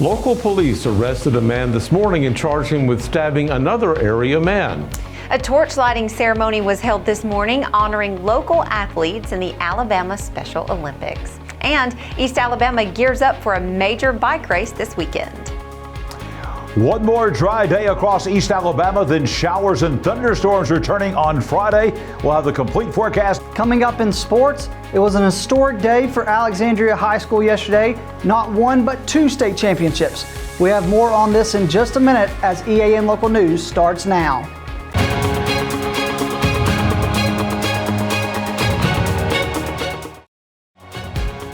Local police arrested a man this morning and charged him with stabbing another area man. A torch lighting ceremony was held this morning honoring local athletes in the Alabama Special Olympics. And East Alabama gears up for a major bike race this weekend. One more dry day across East Alabama, then showers and thunderstorms returning on Friday. We'll have the complete forecast. Coming up in sports, it was an historic day for Alexandria High School yesterday. Not one, but two state championships. We have more on this in just a minute as EAN Local News starts now.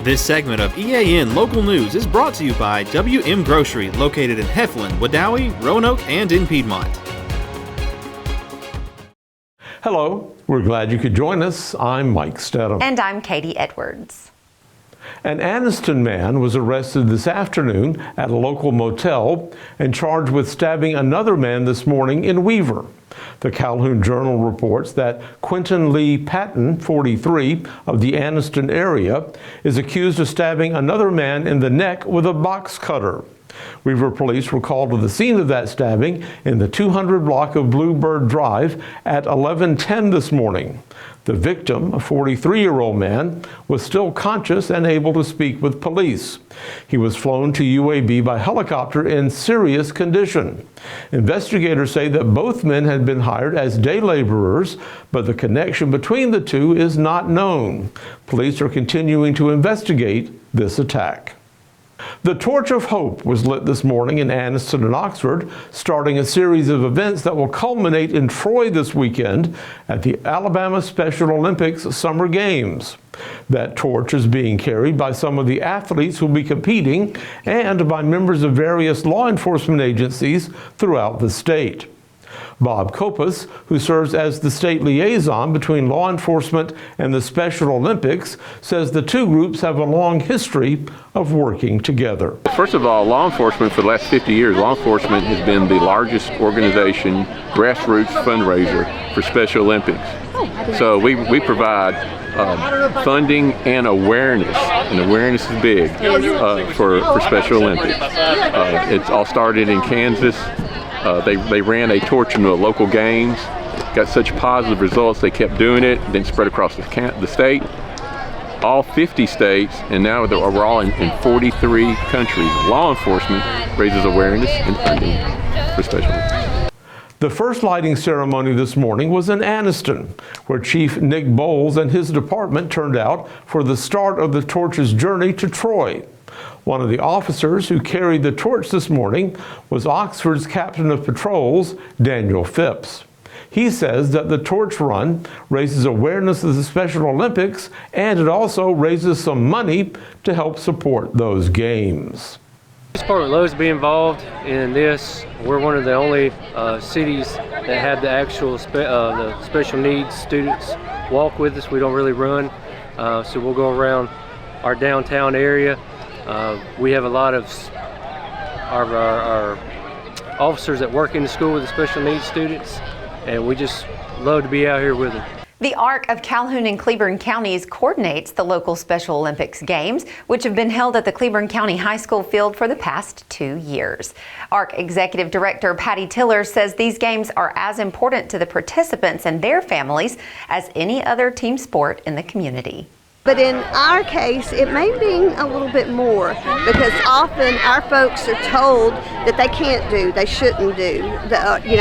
This segment of EAN Local News is brought to you by WM Grocery, located in Heflin, Wadowee, Roanoke, and in Piedmont. Hello, we're glad you could join us. I'm Mike Stedham. And I'm Katie Edwards. An Anniston man was arrested this afternoon at a local motel and charged with stabbing another man this morning in Weaver. The Calhoun Journal reports that Quentin Lee Patton, 43, of the Anniston area, is accused of stabbing another man in the neck with a box cutter. Weaver police were called to the scene of that stabbing in the 200 block of Bluebird Drive at 11:10 this morning. The victim, a 43-year-old man, was still conscious and able to speak with police. He was flown to UAB by helicopter in serious condition. Investigators say that both men had been hired as day laborers, but the connection between the two is not known. Police are continuing to investigate this attack. The Torch of Hope was lit this morning in Anniston and Oxford, starting a series of events that will culminate in Troy this weekend at the Alabama Special Olympics Summer Games. That torch is being carried by some of the athletes who will be competing and by members of various law enforcement agencies throughout the state. Bob Kopus, who serves as the state liaison between law enforcement and the Special Olympics, says the two groups have a long history of working together. First of all, law enforcement for the last 50 years, law enforcement has been the largest organization, grassroots fundraiser for Special Olympics. So we provide funding and awareness is big for Special Olympics. It's all started in Kansas. They ran a torch into a local games, got such positive results, they kept doing it, then spread across the state, all 50 states, and now we're all in 43 countries. Law enforcement raises awareness and funding for Special Olympics. The first lighting ceremony this morning was in Anniston, where Chief Nick Bowles and his department turned out for the start of the torch's journey to Troy. One of the officers who carried the torch this morning was Oxford's captain of patrols, Daniel Phipps. He says that the torch run raises awareness of the Special Olympics, and it also raises some money to help support those games. This department loves to be involved in this. We're one of the only cities that have the actual the special needs students walk with us. We don't really run, so we'll go around our downtown area. We have a lot of our officers that work in the school with the special needs students, and we just love to be out here with them. The ARC of Calhoun and Cleburne counties coordinates the local Special Olympics Games, which have been held at the Cleburne County High School field for the past 2 years. ARC Executive Director Patty Tiller says these games are as important to the participants and their families as any other team sport in the community. But in our case, it may mean a little bit more because often our folks are told that they can't do, they shouldn't do,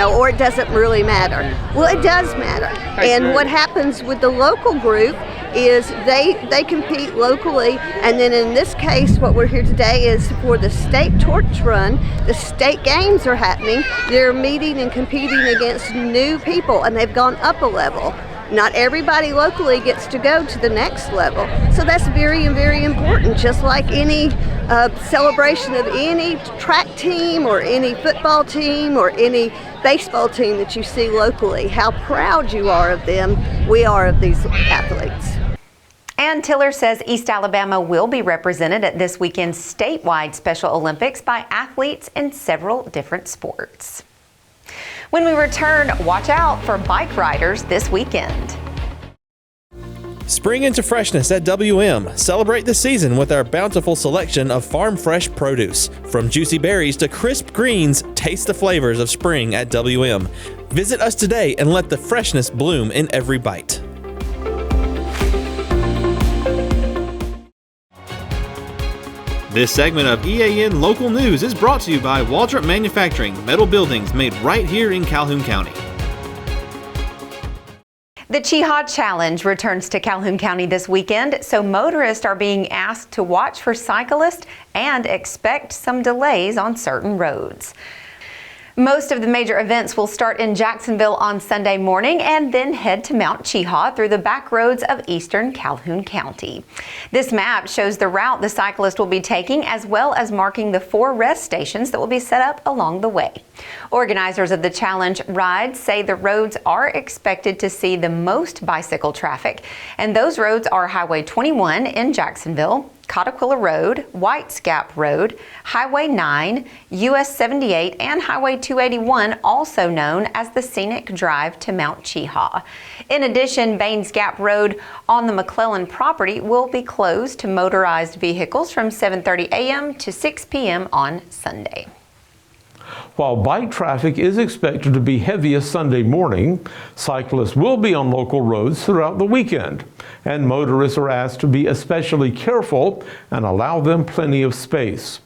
or it doesn't really matter. Well, it does matter. And what happens with the local group is they compete locally, and then in this case, what we're here today is for the state torch run. The state games are happening. They're meeting and competing against new people, and they've gone up a level. Not everybody locally gets to go to the next level. So that's very, very important. Just like any celebration of any track team or any football team or any baseball team that you see locally, how proud you are of them, we are of these athletes. And Tiller says East Alabama will be represented at this weekend's statewide Special Olympics by athletes in several different sports. When we return, watch out for bike riders this weekend. Spring into freshness at WM. Celebrate the season with our bountiful selection of farm fresh produce. From juicy berries to crisp greens, taste the flavors of spring at WM. Visit us today and let the freshness bloom in every bite. This segment of EAN Local News is brought to you by Waldrop Manufacturing, metal buildings made right here in Calhoun County. The Cheehaw Challenge returns to Calhoun County this weekend, so motorists are being asked to watch for cyclists and expect some delays on certain roads. Most of the major events will start in Jacksonville on Sunday morning and then head to Mount Cheehaw through the back roads of eastern Calhoun County. This map shows the route the cyclist will be taking, as well as marking the 4 rest stations that will be set up along the way. Organizers of the challenge rides say the roads are expected to see the most bicycle traffic, and those roads are Highway 21 in Jacksonville, Cotaquilla Road, Whites Gap Road, Highway 9, US 78, and Highway 281, also known as the Scenic Drive to Mount Cheehaw. In addition, Baines Gap Road on the McClellan property will be closed to motorized vehicles from 7:30 a.m. to 6 p.m. on Sunday. While bike traffic is expected to be heaviest Sunday morning, cyclists will be on local roads throughout the weekend, and motorists are asked to be especially careful and allow them plenty of space.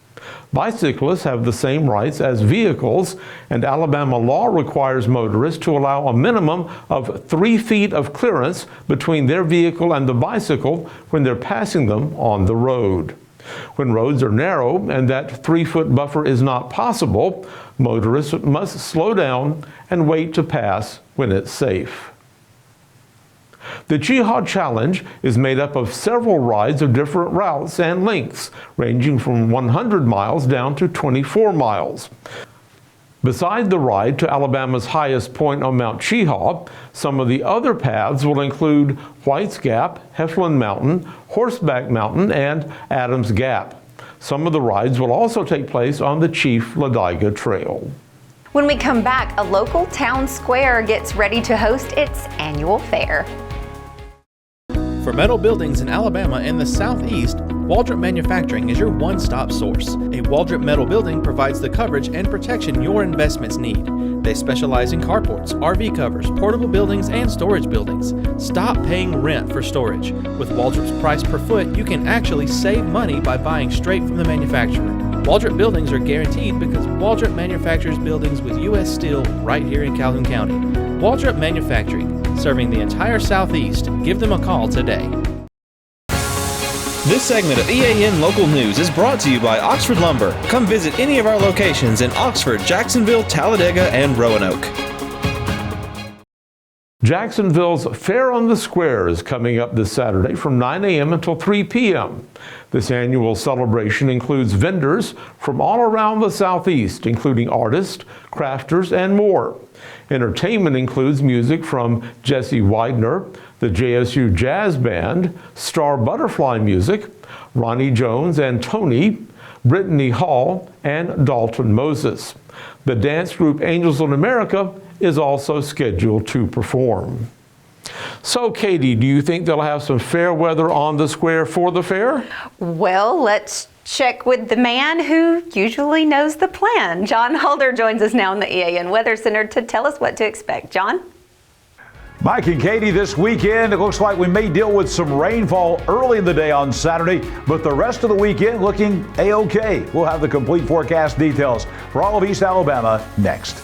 Bicyclists have the same rights as vehicles, and Alabama law requires motorists to allow a minimum of 3 feet of clearance between their vehicle and the bicycle when they're passing them on the road. When roads are narrow and that 3-foot buffer is not possible, motorists must slow down and wait to pass when it's safe. The Cheehaw Challenge is made up of several rides of different routes and lengths, ranging from 100 miles down to 24 miles. Beside the ride to Alabama's highest point on Mount Cheehaw, some of the other paths will include Whites Gap, Heflin Mountain, Horseback Mountain, and Adams Gap. Some of the rides will also take place on the Chief Ladiga Trail. When we come back, a local town square gets ready to host its annual fair. For metal buildings in Alabama and the Southeast, Waldrop Manufacturing is your one-stop source. A Waldrop metal building provides the coverage and protection your investments need. They specialize in carports, RV covers, portable buildings, and storage buildings. Stop paying rent for storage. With Waldrop's price per foot, you can actually save money by buying straight from the manufacturer. Waldrop buildings are guaranteed because Waldrop manufactures buildings with U.S. steel right here in Calhoun County. Waldrop Manufacturing, serving the entire Southeast. Give them a call today. This segment of EAN Local News is brought to you by Oxford Lumber. Come visit any of our locations in Oxford, Jacksonville, Talladega, and Roanoke. Jacksonville's Fair on the Square is coming up this Saturday from 9 a.m. until 3 p.m. This annual celebration includes vendors from all around the Southeast, including artists, crafters, and more. Entertainment includes music from Jesse Widener, the JSU Jazz Band, Star Butterfly Music, Ronnie Jones and Tony, Brittany Hall, and Dalton Moses. The dance group Angels in America is also scheduled to perform. So, Katie, do you think they'll have some fair weather on the square for the fair? Well, let's check with the man who usually knows the plan. John Holder joins us now in the EAN Weather Center to tell us what to expect. John? Mike and Katie, this weekend, it looks like we may deal with some rainfall early in the day on Saturday, but the rest of the weekend looking A-OK. We'll have the complete forecast details for all of East Alabama next.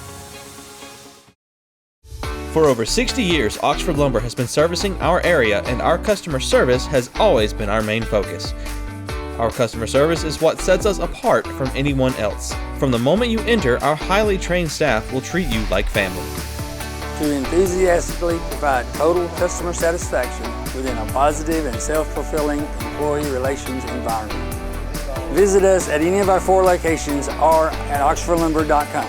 For over 60 years, Oxford Lumber has been servicing our area, and our customer service has always been our main focus. Our customer service is what sets us apart from anyone else. From the moment you enter, our highly trained staff will treat you like family. To enthusiastically provide total customer satisfaction within a positive and self-fulfilling employee relations environment. Visit us at any of our 4 locations or at oxfordlumber.com.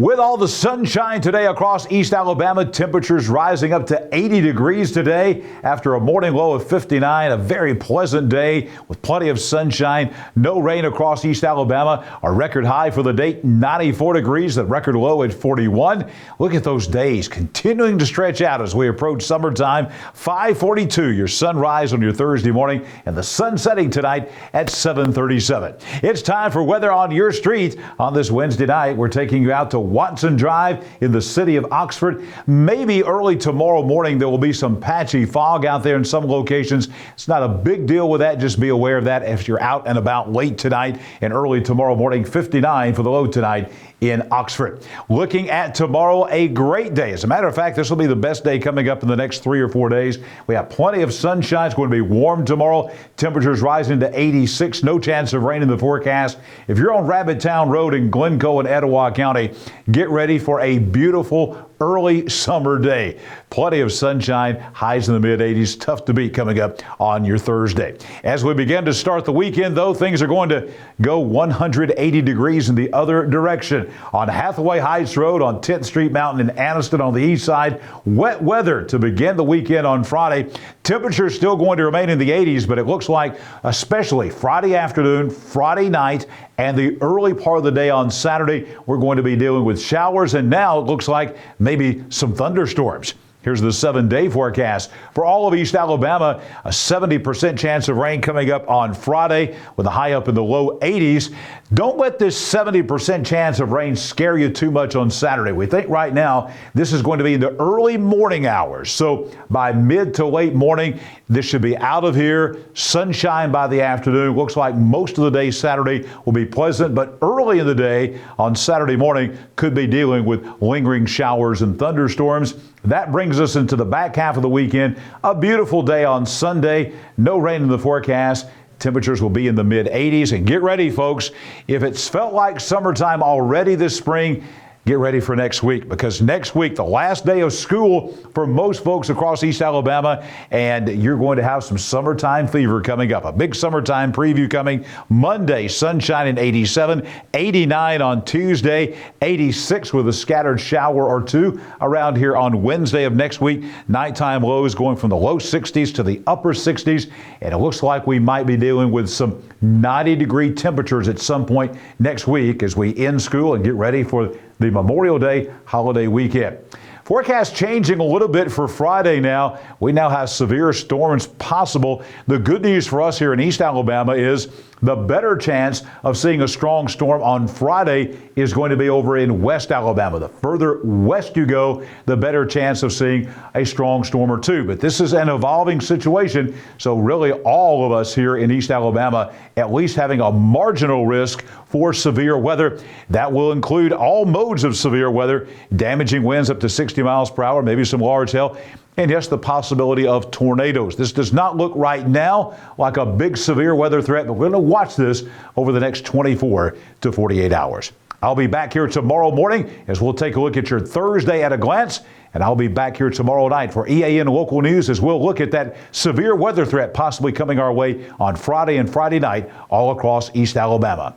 With all the sunshine today across East Alabama, temperatures rising up to 80 degrees today after a morning low of 59. A very pleasant day with plenty of sunshine. No rain across East Alabama. Our record high for the day, 94 degrees. The record low at 41. Look at those days continuing to stretch out as we approach summertime. 5:42, your sunrise on your Thursday morning, and the sun setting tonight at 7:37. It's time for weather on your street. On this Wednesday night, we're taking you out to Watson Drive in the city of Oxford. Maybe early tomorrow morning there will be some patchy fog out there in some locations. It's not a big deal with that. Just be aware of that if you're out and about late tonight and early tomorrow morning. 59 for the low tonight in Oxford. Looking at tomorrow, a great day. As a matter of fact, this will be the best day coming up in the next 3 or 4 days. We have plenty of sunshine. It's going to be warm tomorrow. Temperatures rising to 86. No chance of rain in the forecast. If you're on Rabbit Town Road in Glencoe and Etowah County, get ready for a beautiful early summer day. Plenty of sunshine, highs in the mid-80s. Tough to beat coming up on your Thursday. As we begin to start the weekend, though, things are going to go 180 degrees in the other direction. On Hathaway Heights Road on 10th Street Mountain in Anniston on the east side, wet weather to begin the weekend on Friday. Temperatures still going to remain in the 80s, but it looks like especially Friday afternoon, Friday night, and the early part of the day on Saturday, we're going to be dealing with showers, and now it looks like maybe some thunderstorms. Here's the 7-day forecast. For all of East Alabama, a 70% chance of rain coming up on Friday with a high up in the low 80s. Don't let this 70% chance of rain scare you too much on Saturday. We think right now this is going to be in the early morning hours. So by mid to late morning, this should be out of here. Sunshine by the afternoon. Looks like most of the day Saturday will be pleasant, but early in the day on Saturday morning could be dealing with lingering showers and thunderstorms. That brings us into the back half of the weekend. A beautiful day on Sunday. No rain in the forecast. Temperatures will be in the mid-80s. And get ready, folks. If it's felt like summertime already this spring, get ready for next week, because next week, the last day of school for most folks across East Alabama, and you're going to have some summertime fever coming up. A big summertime preview coming Monday, sunshine in 87, 89 on Tuesday, 86 with a scattered shower or two around here on Wednesday of next week. Nighttime lows going from the low 60s to the upper 60s, and it looks like we might be dealing with some 90-degree temperatures at some point next week as we end school and get ready for the Memorial Day holiday weekend. Forecast changing a little bit for Friday now. We now have severe storms possible. The good news for us here in East Alabama is the better chance of seeing a strong storm on Friday is going to be over in West Alabama. The further west you go, the better chance of seeing a strong storm or two. But this is an evolving situation, so really all of us here in East Alabama at least having a marginal risk for severe weather. That will include all modes of severe weather, damaging winds up to 60 miles per hour, maybe some large hail, and yes, the possibility of tornadoes. This does not look right now like a big severe weather threat, but we're going to watch this over the next 24 to 48 hours. I'll be back here tomorrow morning as we'll take a look at your Thursday at a glance, and I'll be back here tomorrow night for EAN Local News as we'll look at that severe weather threat possibly coming our way on Friday and Friday night all across East Alabama.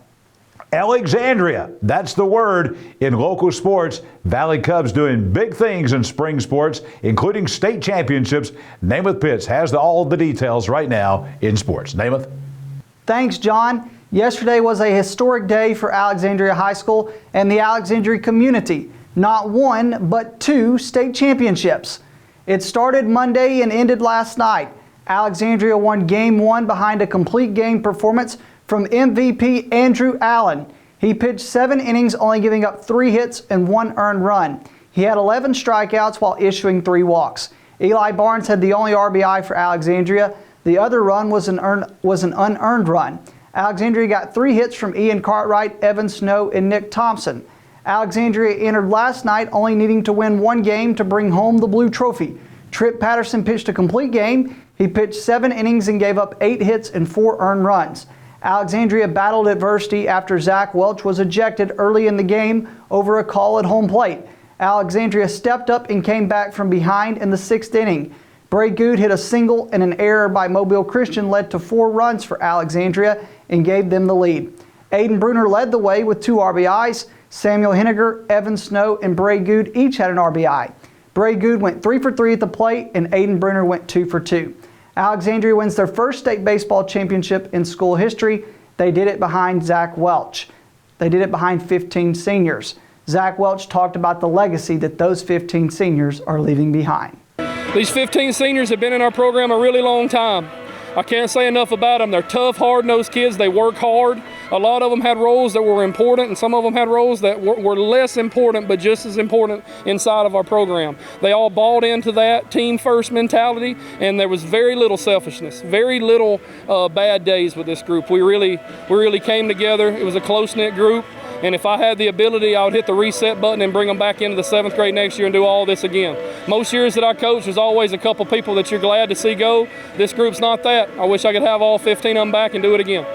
Alexandria, that's the word in local sports. Valley Cubs doing big things in spring sports, including state championships. Namath Pitts has all the details right now in sports. Namath. Thanks, John. Yesterday was a historic day for Alexandria High School and the Alexandria community. Not one, but 2 state championships. It started Monday and ended last night. Alexandria won Game 1 behind a complete game performance from MVP Andrew Allen. He pitched 7 innings, only giving up 3 hits and 1 earned run. He had 11 strikeouts while issuing 3 walks. Eli Barnes had the only RBI for Alexandria. The other run was an unearned run. Alexandria got 3 hits from Ian Cartwright, Evan Snow, and Nick Thompson. Alexandria entered last night only needing to win 1 game to bring home the Blue Trophy. Trip Patterson pitched a complete game. He pitched 7 innings and gave up 8 hits and 4 earned runs. Alexandria battled adversity after Zach Welch was ejected early in the game over a call at home plate. Alexandria stepped up and came back from behind in the 6th inning. Bray Good hit a single, and an error by Mobile Christian led to 4 runs for Alexandria and gave them the lead. Aiden Bruner led the way with 2 RBIs. Samuel Henniger, Evan Snow, and Bray Good each had an RBI. Bray Good went 3 for 3 at the plate, and Aiden Brenner went 2 for 2. Alexandria wins their first state baseball championship in school history. They did it behind Zach Welch. They did it behind 15 seniors. Zach Welch talked about the legacy that those 15 seniors are leaving behind. These 15 seniors have been in our program a really long time. I can't say enough about them. They're tough, hard-nosed kids. They work hard. A lot of them had roles that were important, and some of them had roles that were less important, but just as important inside of our program. They all bought into that team-first mentality, and there was very little selfishness, very little bad days with this group. We really came together. It was a close-knit group. And if I had the ability, I would hit the reset button and bring them back into the 7th grade next year and do all this again. Most years that I coach, there's always a couple people that you're glad to see go. This group's not that. I wish I could have all 15 of them back and do it again.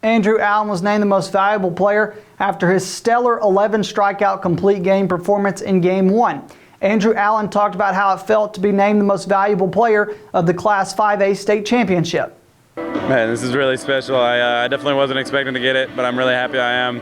Andrew Allen was named the most valuable player after his stellar 11 strikeout complete game performance in Game 1. Andrew Allen talked about how it felt to be named the most valuable player of the Class 5A state championship. Man, this is really special. I definitely wasn't expecting to get it, but I'm really happy I am.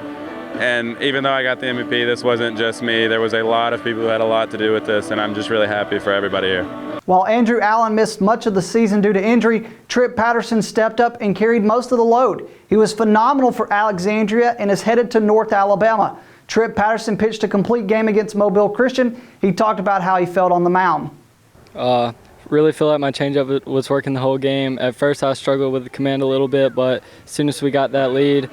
And even though I got the MVP, this wasn't just me. There was a lot of people who had a lot to do with this, and I'm just really happy for everybody here. While Andrew Allen missed much of the season due to injury, Tripp Patterson stepped up and carried most of the load. He was phenomenal for Alexandria and is headed to North Alabama. Tripp Patterson pitched a complete game against Mobile Christian. He talked about how he felt on the mound. Really feel like my changeup was working the whole game. At first I struggled with the command a little bit, but as soon as we got that lead,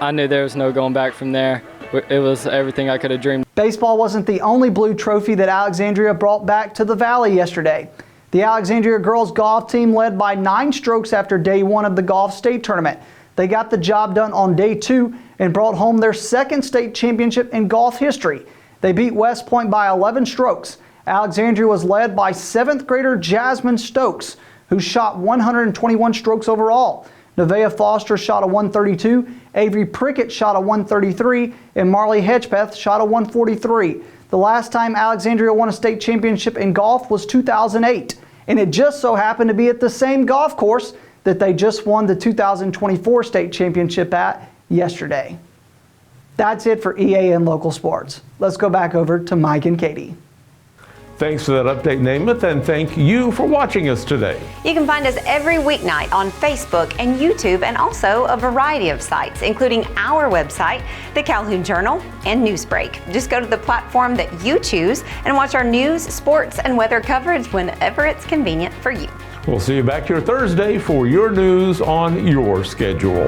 I knew there was no going back from there. It was everything I could have dreamed. Baseball wasn't the only blue trophy that Alexandria brought back to the Valley yesterday. The Alexandria girls golf team led by 9 strokes after day 1 of the golf state tournament. They got the job done on day 2 and brought home their 2nd state championship in golf history. They beat West Point by 11 strokes. Alexandria was led by 7th grader Jasmine Stokes, who shot 121 strokes overall. Nevaeh Foster shot a 132, Avery Prickett shot a 133, and Marley Hedgepeth shot a 143. The last time Alexandria won a state championship in golf was 2008, and it just so happened to be at the same golf course that they just won the 2024 state championship at yesterday. That's it for EAN Local Sports. Let's go back over to Mike and Katie. Thanks for that update, Namath, and thank you for watching us today. You can find us every weeknight on Facebook and YouTube, and also a variety of sites, including our website, the Calhoun Journal, and Newsbreak. Just go to the platform that you choose and watch our news, sports, and weather coverage whenever it's convenient for you. We'll see you back here Thursday for your news on your schedule.